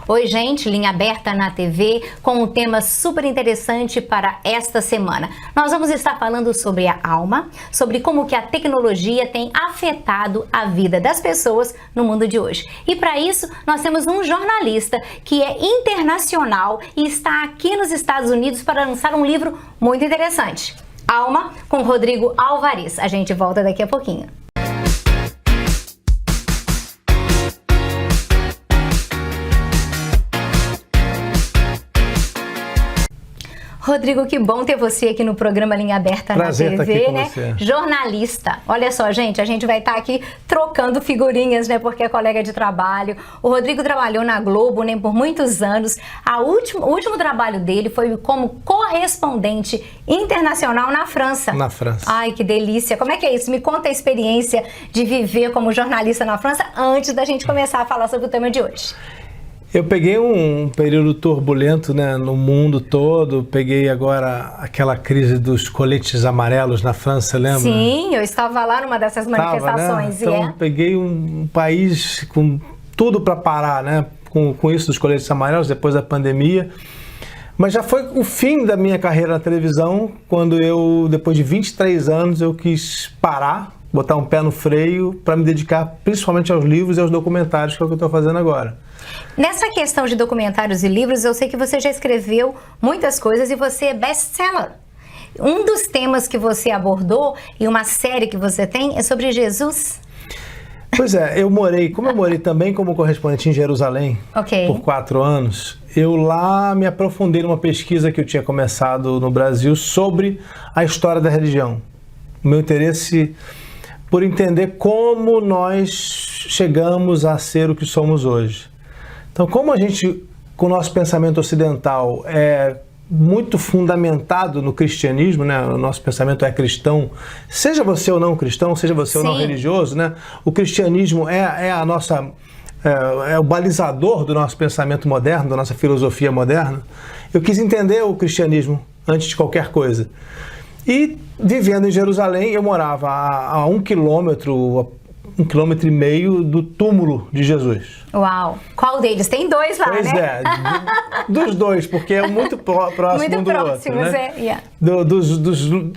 Oi, gente, linha aberta na TV com um tema super interessante para esta semana. Nós vamos estar falando sobre a alma, sobre como que a tecnologia tem afetado a vida das pessoas no mundo de hoje. E para isso, nós temos um jornalista que é internacional e está aqui nos Estados Unidos para lançar um livro muito interessante. Alma, com Rodrigo Alvarez. A gente volta daqui a pouquinho. Rodrigo, que bom ter você aqui no programa Linha Aberta Prazer na TV, estar aqui com né? você. Jornalista. Olha só, gente, a gente vai estar aqui trocando figurinhas, né? Porque é colega de trabalho. O Rodrigo trabalhou na Globo, né, por muitos anos. O último trabalho dele foi como correspondente internacional na França. Na França. Ai, que delícia. Como é que é isso? Me conta a experiência de viver como jornalista na França antes da gente começar a falar sobre o tema de hoje. Eu peguei um período turbulento, né, no mundo todo. Peguei agora aquela crise dos coletes amarelos na França, lembra? Sim, eu estava lá numa dessas manifestações. Né? Então, peguei um país com tudo para parar, né, com isso dos coletes amarelos, depois da pandemia. Mas já foi o fim da minha carreira na televisão, quando eu, depois de 23 anos, eu quis parar, botar um pé no freio para me dedicar principalmente aos livros e aos documentários, que é o que eu estou fazendo agora. Nessa questão de documentários e livros, eu sei que você já escreveu muitas coisas e você é best-seller. Um dos temas que você abordou e uma série que você tem é sobre Jesus. Pois é, como eu morei também como correspondente em Jerusalém por 4 anos, eu lá me aprofundei numa pesquisa que eu tinha começado no Brasil sobre a história da religião. O meu interesse por entender como nós chegamos a ser o que somos hoje. Então, como a gente, com o nosso pensamento ocidental, é muito fundamentado no cristianismo, né? O nosso pensamento é cristão, seja você ou não cristão, seja você ou não religioso, né? O cristianismo é o balizador do nosso pensamento moderno, da nossa filosofia moderna. Eu quis entender o cristianismo antes de qualquer coisa. E vivendo em Jerusalém, eu morava a 1 quilômetro e meio do túmulo de Jesus. Uau! Qual deles? Tem 2 lá, pois né? Pois é, dos 2, porque é muito próximo muito um do próximos, outro, né? Yeah.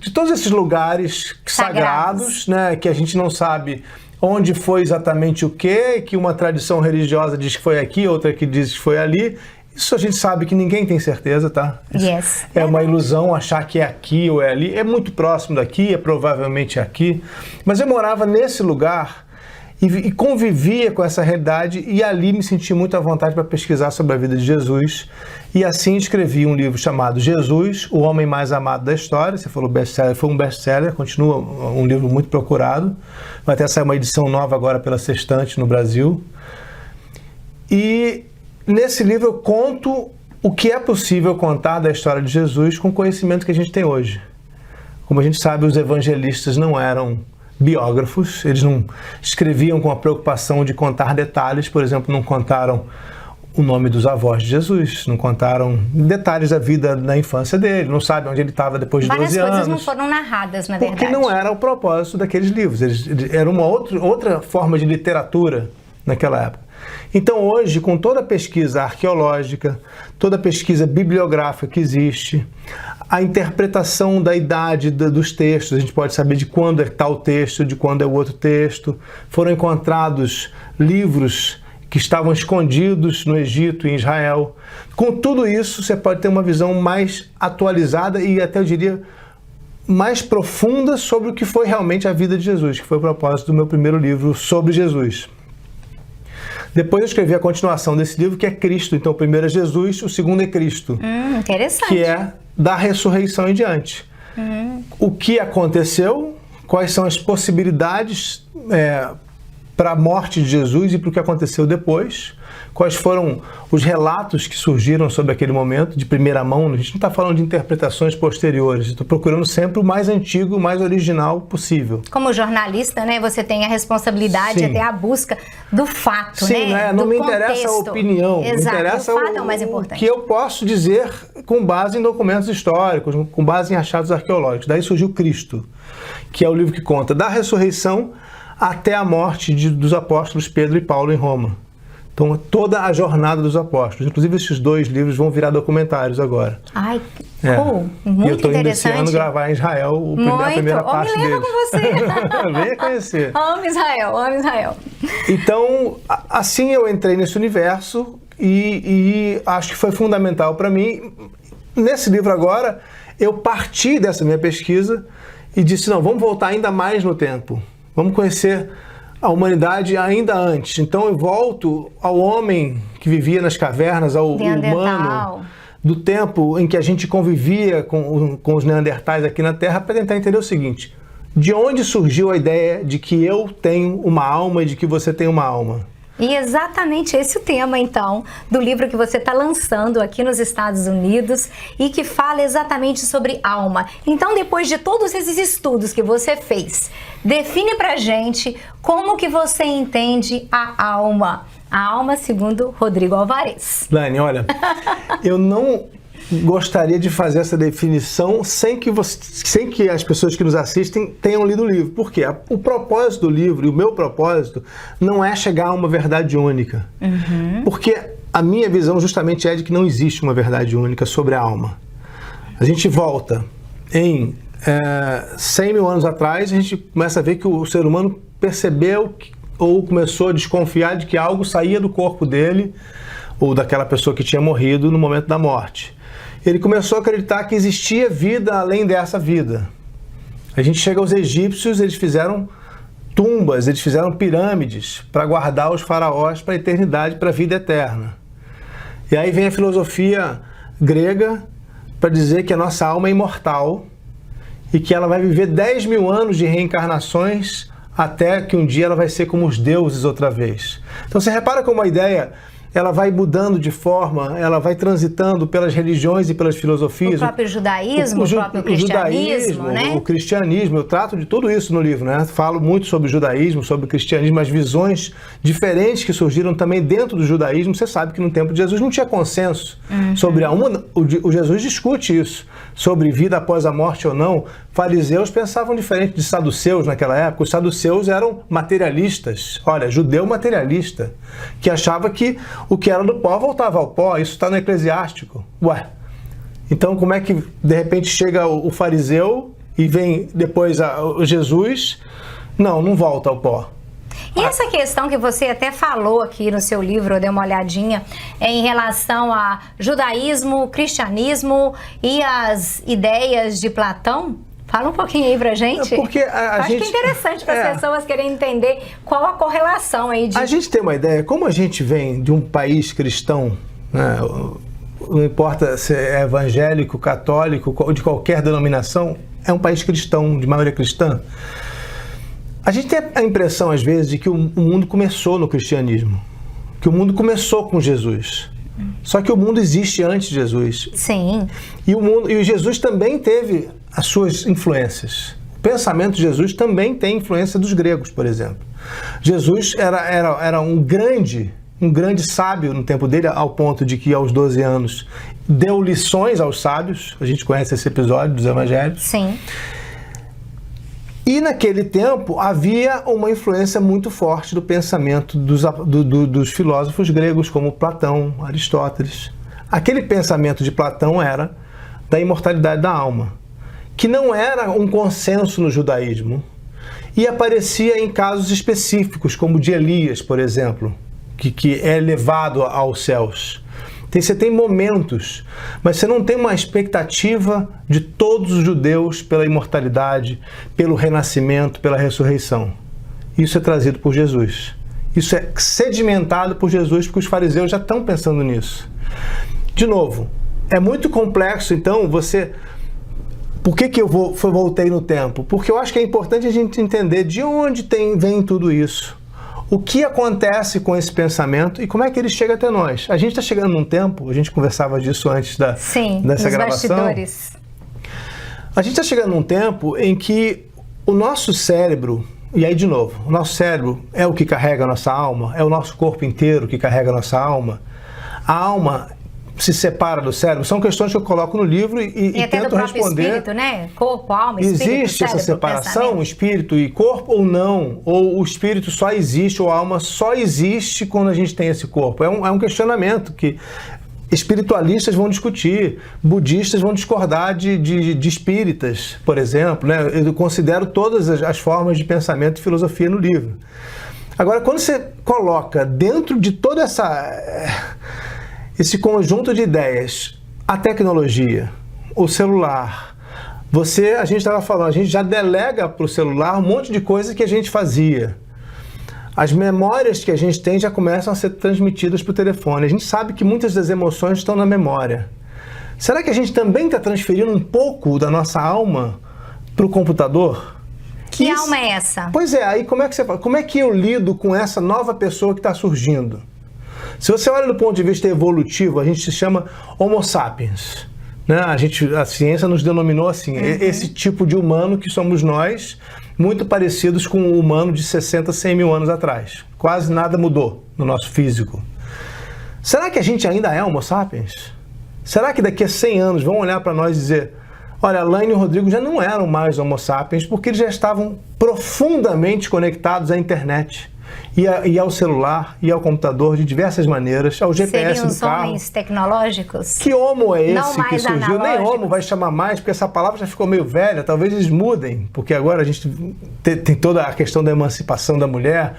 De todos esses lugares sagrados, né, que a gente não sabe onde foi exatamente o quê, que uma tradição religiosa diz que foi aqui, outra que diz que foi ali. Isso a gente sabe que ninguém tem certeza, tá? Yes. É uma ilusão achar que é aqui ou é ali. É muito próximo daqui, é provavelmente aqui. Mas eu morava nesse lugar e convivia com essa realidade, e ali me senti muito à vontade para pesquisar sobre a vida de Jesus. E assim escrevi um livro chamado Jesus, o Homem Mais Amado da História. Você falou best-seller, foi um best-seller, continua um livro muito procurado. Vai até sair uma edição nova agora pela Sextante no Brasil. E nesse livro eu conto o que é possível contar da história de Jesus com o conhecimento que a gente tem hoje. Como a gente sabe, os evangelistas não eram biógrafos, eles não escreviam com a preocupação de contar detalhes, por exemplo, não contaram o nome dos avós de Jesus, não contaram detalhes da vida da infância dele, não sabem onde ele estava depois de 12 anos. Várias coisas não foram narradas, na verdade. Porque não era o propósito daqueles livros, era uma outra forma de literatura naquela época. Então hoje, com toda a pesquisa arqueológica, toda a pesquisa bibliográfica que existe, a interpretação da idade dos textos, a gente pode saber de quando é tal texto, de quando é o outro texto. Foram encontrados livros que estavam escondidos no Egito e em Israel. Com tudo isso, você pode ter uma visão mais atualizada e até, eu diria, mais profunda sobre o que foi realmente a vida de Jesus, que foi o propósito do meu primeiro livro sobre Jesus. Depois eu escrevi a continuação desse livro, que é Cristo. Então, o primeiro é Jesus, o segundo é Cristo. Interessante. Que é da ressurreição em diante. O que aconteceu, quais são as possibilidades para a morte de Jesus e para o que aconteceu depois, quais foram os relatos que surgiram sobre aquele momento, de primeira mão. A gente não está falando de interpretações posteriores, estou procurando sempre o mais antigo, o mais original possível. Como jornalista, né, você tem a responsabilidade, até a busca do fato, né? Não me interessa a opinião, exato, me interessa o fato é o mais importante. O que eu posso dizer com base em documentos históricos, com base em achados arqueológicos. Daí surgiu Cristo, que é o livro que conta da ressurreição até a morte dos apóstolos Pedro e Paulo em Roma. Então, toda a jornada dos apóstolos. Inclusive, esses 2 livros vão virar documentários agora. Ai, cool. Muito e eu estou indo esse ano interessante. gravar em Israel a primeira parte deles. Me leva com você. Venha conhecer. Amo Israel. Então, assim eu entrei nesse universo e acho que foi fundamental para mim. Nesse livro agora, eu parti dessa minha pesquisa e disse, não, vamos voltar ainda mais no tempo. Vamos conhecer a humanidade ainda antes. Então eu volto ao homem que vivia nas cavernas, ao humano, do tempo em que a gente convivia com os neandertais aqui na Terra, para tentar entender o seguinte: de onde surgiu a ideia de que eu tenho uma alma e de que você tem uma alma? E exatamente esse o tema, então, do livro que você está lançando aqui nos Estados Unidos e que fala exatamente sobre alma. Então, depois de todos esses estudos que você fez, define pra gente como que você entende a alma. A alma segundo Rodrigo Alvarez. Lani, olha, eu não gostaria de fazer essa definição sem que as pessoas que nos assistem tenham lido o livro. Por quê? O propósito do livro e o meu propósito não é chegar a uma verdade única. Porque a minha visão justamente é de que não existe uma verdade única sobre a alma. A gente volta em 100 mil anos atrás, a gente começa a ver que o ser humano percebeu ou começou a desconfiar de que algo saía do corpo dele ou daquela pessoa que tinha morrido no momento da morte. Ele começou a acreditar que existia vida além dessa vida. A gente chega aos egípcios, eles fizeram tumbas, eles fizeram pirâmides para guardar os faraós para a eternidade, para a vida eterna. E aí vem a filosofia grega para dizer que a nossa alma é imortal e que ela vai viver 10 mil anos de reencarnações até que um dia ela vai ser como os deuses outra vez. Então você repara como a ideia ela vai mudando de forma, ela vai transitando pelas religiões e pelas filosofias. O próprio judaísmo, o próprio cristianismo, né? O cristianismo, eu trato de tudo isso no livro, né? Falo muito sobre o judaísmo, sobre o cristianismo, as visões diferentes que surgiram também dentro do judaísmo. Você sabe que no tempo de Jesus não tinha consenso sobre a uma. O Jesus discute isso, sobre vida após a morte ou não. Fariseus pensavam diferente de saduceus naquela época. Os saduceus eram materialistas, olha, judeu materialista, que achava que o que era do pó voltava ao pó. Isso está no Eclesiástico. Ué, então como é que de repente chega o fariseu e vem depois o Jesus? Não volta ao pó. E essa questão que você até falou aqui no seu livro, eu dei uma olhadinha, em relação a judaísmo, cristianismo e as ideias de Platão, fala um pouquinho aí pra gente. Porque acho que é interessante para as pessoas quererem entender qual a correlação aí de... A gente tem uma ideia, como a gente vem de um país cristão, né, não importa se é evangélico, católico, ou de qualquer denominação, é um país cristão, de maioria cristã. A gente tem a impressão, às vezes, de que o mundo começou no cristianismo, que o mundo começou com Jesus. Só que o mundo existe antes de Jesus. Sim. E o Jesus também teve as suas influências. O pensamento de Jesus também tem influência dos gregos, por exemplo. Jesus era um grande sábio no tempo dele, ao ponto de que aos 12 anos deu lições aos sábios. A gente conhece esse episódio dos evangelhos. Sim. E naquele tempo havia uma influência muito forte do pensamento dos filósofos gregos, como Platão, Aristóteles. Aquele pensamento de Platão era da imortalidade da alma, que não era um consenso no judaísmo, e aparecia em casos específicos, como o de Elias, por exemplo, que é elevado aos céus. Você tem momentos, mas você não tem uma expectativa de todos os judeus pela imortalidade, pelo renascimento, pela ressurreição. Isso é trazido por Jesus. Isso é sedimentado por Jesus, porque os fariseus já estão pensando nisso. De novo, é muito complexo, então, você... Por que eu voltei no tempo? Porque eu acho que é importante a gente entender de onde vem tudo isso. O que acontece com esse pensamento e como é que ele chega até nós? A gente está chegando num tempo, a gente conversava disso antes dessa gravação. Bastidores. A gente está chegando num tempo em que o nosso cérebro, e aí de novo, o nosso cérebro é o que carrega a nossa alma, é o nosso corpo inteiro que carrega a nossa alma. A alma se separa do cérebro? São questões que eu coloco no livro e tento responder. Espírito, né? Corpo, alma, espírito, existe essa separação, espírito e corpo ou não? Ou o espírito só existe, ou a alma só existe quando a gente tem esse corpo? É um questionamento que espiritualistas vão discutir, budistas vão discordar de espíritas, por exemplo, né? Eu considero todas as formas de pensamento e filosofia no livro. Agora, quando você coloca dentro de toda esse conjunto de ideias, a tecnologia, o celular, a gente estava falando, a gente já delega para o celular um monte de coisa que a gente fazia. As memórias que a gente tem já começam a ser transmitidas para o telefone. A gente sabe que muitas das emoções estão na memória. Será que a gente também está transferindo um pouco da nossa alma para o computador? Que alma é essa? Pois é, aí como é que eu lido com essa nova pessoa que está surgindo? Se você olha do ponto de vista evolutivo, a gente se chama Homo sapiens. Né? A ciência nos denominou assim, esse tipo de humano que somos nós, muito parecidos com o humano de 60, 100 mil anos atrás. Quase nada mudou no nosso físico. Será que a gente ainda é Homo sapiens? Será que daqui a 100 anos vão olhar para nós e dizer: olha, Alaine e o Rodrigo já não eram mais Homo sapiens porque eles já estavam profundamente conectados à internet e ao celular e ao computador de diversas maneiras, ao GPS do carro. Seriam os homens tecnológicos? Que homo é esse que surgiu? Nem homo vai chamar mais, porque essa palavra já ficou meio velha, talvez eles mudem, porque agora a gente tem toda a questão da emancipação da mulher.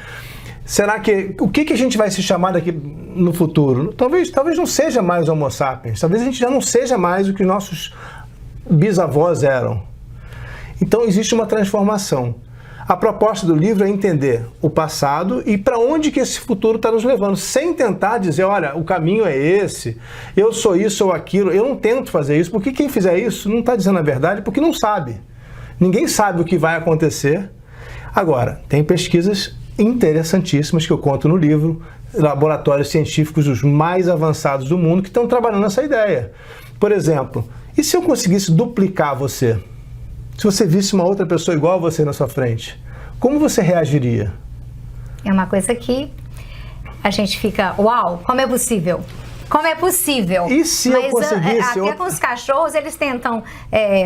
Será que o que a gente vai se chamar daqui no futuro? Talvez não seja mais Homo sapiens, talvez a gente já não seja mais o que nossos bisavós eram. Então existe uma transformação. A proposta do livro é entender o passado e para onde que esse futuro está nos levando, sem tentar dizer, olha, o caminho é esse, eu sou isso ou aquilo. Eu não tento fazer isso, porque quem fizer isso não está dizendo a verdade, porque não sabe. Ninguém sabe o que vai acontecer. Agora, tem pesquisas interessantíssimas que eu conto no livro, laboratórios científicos os mais avançados do mundo que estão trabalhando essa ideia. Por exemplo, e se eu conseguisse duplicar você? Se você visse uma outra pessoa igual a você na sua frente, como você reagiria? É uma coisa que a gente fica, uau, como é possível? Como é possível? E se eu conseguisse... Até com os cachorros, eles tentam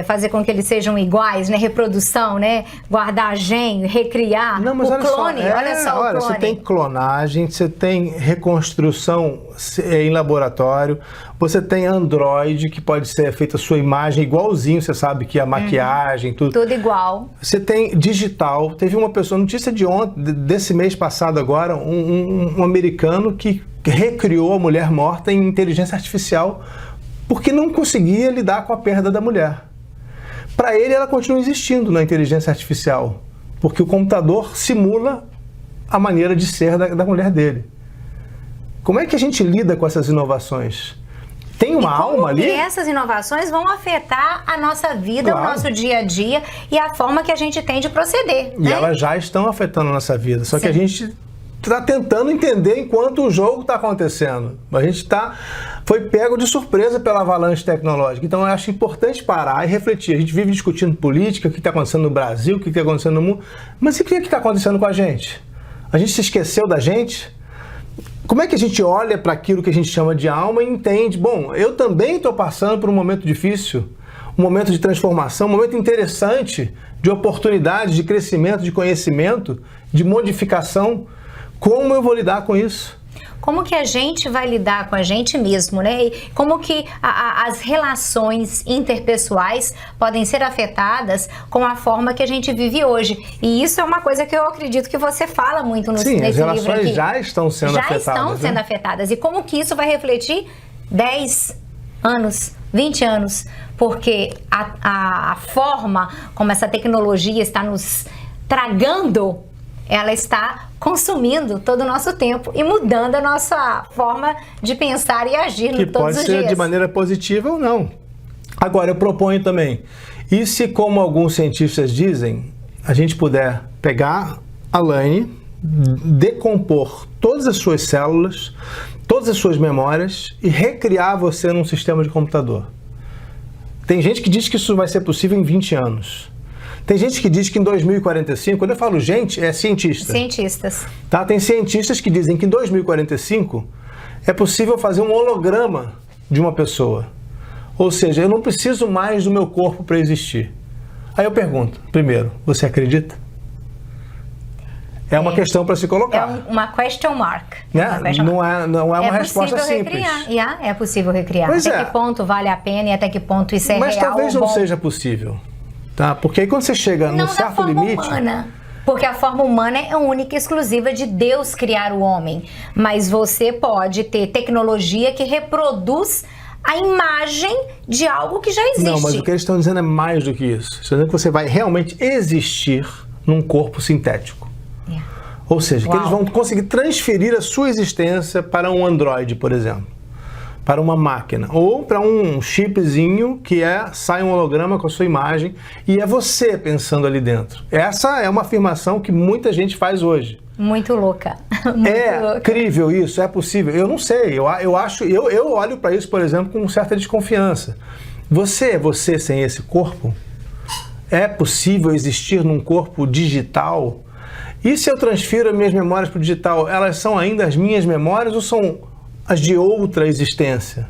fazer com que eles sejam iguais, né? Reprodução, né? Guardar gene, recriar. Não, mas o clone, olha só, o clone. Você tem clonagem, você tem reconstrução em laboratório, você tem Android, que pode ser feita a sua imagem igualzinho, você sabe que a maquiagem, tudo. Tudo igual. Você tem digital. Teve uma pessoa, notícia de ontem, desse mês passado agora, um americano que recriou a mulher morta em inteligência artificial porque não conseguia lidar com a perda da mulher. Para ele, ela continua existindo na inteligência artificial, porque o computador simula a maneira de ser da mulher dele. Como é que a gente lida com essas inovações? Tem uma alma ali? E essas inovações vão afetar a nossa vida, claro, o nosso dia a dia e a forma que a gente tem de proceder. E elas já estão afetando a nossa vida, só que a gente está tentando entender enquanto o jogo está acontecendo. A gente foi pego de surpresa pela avalanche tecnológica. Então eu acho importante parar e refletir. A gente vive discutindo política, o que está acontecendo no Brasil, o que está acontecendo no mundo. Mas e o que está acontecendo com a gente? A gente se esqueceu da gente? Como é que a gente olha para aquilo que a gente chama de alma e entende? Bom, eu também estou passando por um momento difícil, um momento de transformação, um momento interessante, de oportunidade, de crescimento, de conhecimento, de modificação. Como eu vou lidar com isso? Como que a gente vai lidar com a gente mesmo, né? E como que as relações interpessoais podem ser afetadas com a forma que a gente vive hoje. E isso é uma coisa que eu acredito que você fala muito nesse livro aqui. Sim, as relações já estão sendo afetadas. Já estão sendo afetadas. E como que isso vai refletir 10 anos, 20 anos? Porque a forma como essa tecnologia está nos tragando, ela está consumindo todo o nosso tempo e mudando a nossa forma de pensar e agir todos os dias. Que pode ser de maneira positiva ou não. Agora, eu proponho também, e se, como alguns cientistas dizem, a gente puder pegar a Alaine, decompor todas as suas células, todas as suas memórias e recriar você num sistema de computador? Tem gente que diz que isso vai ser possível em 20 anos. Tem gente que diz que em 2045, quando eu falo gente, é cientista. Cientistas. Tá? Tem cientistas que dizem que em 2045 é possível fazer um holograma de uma pessoa. Ou seja, eu não preciso mais do meu corpo para existir. Aí eu pergunto, primeiro, você acredita? É uma questão para se colocar. É uma question mark. Né? Não é uma resposta simples. É possível recriar. Pois até que ponto vale a pena e até que ponto isso é Mas real talvez não seja possível. Tá? Porque aí quando você chega num certo limite... Humana. Porque a forma humana é única e exclusiva de Deus criar o homem. Mas você pode ter tecnologia que reproduz a imagem de algo que já existe. Não, mas o que eles estão dizendo é mais do que isso. Eles estão dizendo que você vai realmente existir num corpo sintético. Ou seja, que eles vão conseguir transferir a sua existência para um Android, por exemplo. Para uma máquina. Ou para um chipzinho que sai um holograma com a sua imagem e é você pensando ali dentro. Essa é uma afirmação que muita gente faz hoje. Muito louca. É crível isso? É possível? Eu não sei. Eu olho para isso, por exemplo, com certa desconfiança. Você sem esse corpo? É possível existir num corpo digital? E se eu transfiro as minhas memórias para o digital, elas são ainda as minhas memórias ou são as de outra existência?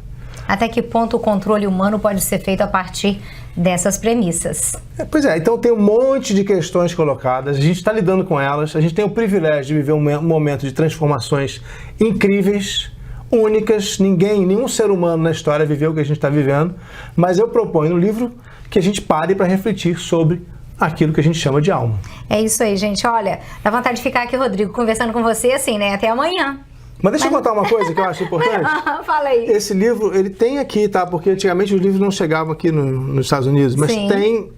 Até que ponto o controle humano pode ser feito a partir dessas premissas? Pois é, então tem um monte de questões colocadas, a gente está lidando com elas, a gente tem o privilégio de viver um momento de transformações incríveis, únicas, nenhum ser humano na história viveu o que a gente está vivendo, mas eu proponho no livro que a gente pare para refletir sobre aquilo que a gente chama de alma. É isso aí, gente. Olha, dá vontade de ficar aqui, Rodrigo, conversando com você assim, né? Até amanhã. Mas deixa eu contar uma coisa que eu acho importante. Fala aí. Esse livro, ele tem aqui, tá? Porque antigamente os livros não chegavam aqui nos Estados Unidos, mas tem...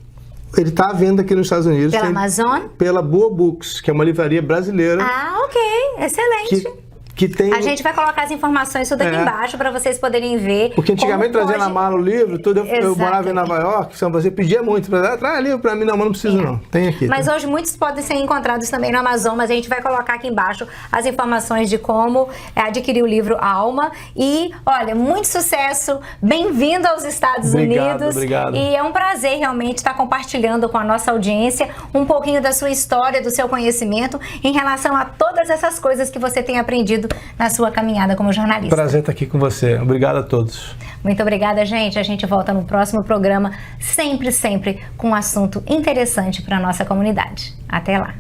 Ele está à venda aqui nos Estados Unidos. Pela Amazon? Pela Boa Books, que é uma livraria brasileira. Ah, ok. Excelente. Que tem... A gente vai colocar as informações tudo aqui embaixo para vocês poderem ver. Porque antigamente trazia na mala o livro, eu morava em Nova York, São Francisco, pedia muito, traz livro para mim, não, mas não preciso não, tem aqui. Mas hoje muitos podem ser encontrados também no Amazon, mas a gente vai colocar aqui embaixo as informações de como adquirir o livro Alma. E, olha, muito sucesso, bem-vindo aos Estados Unidos. Obrigado. E é um prazer realmente estar compartilhando com a nossa audiência um pouquinho da sua história, do seu conhecimento em relação a todas essas coisas que você tem aprendido na sua caminhada como jornalista. Prazer estar aqui com você. Obrigado a todos. Muito obrigada, gente. A gente volta no próximo programa, sempre com um assunto interessante para a nossa comunidade. Até lá.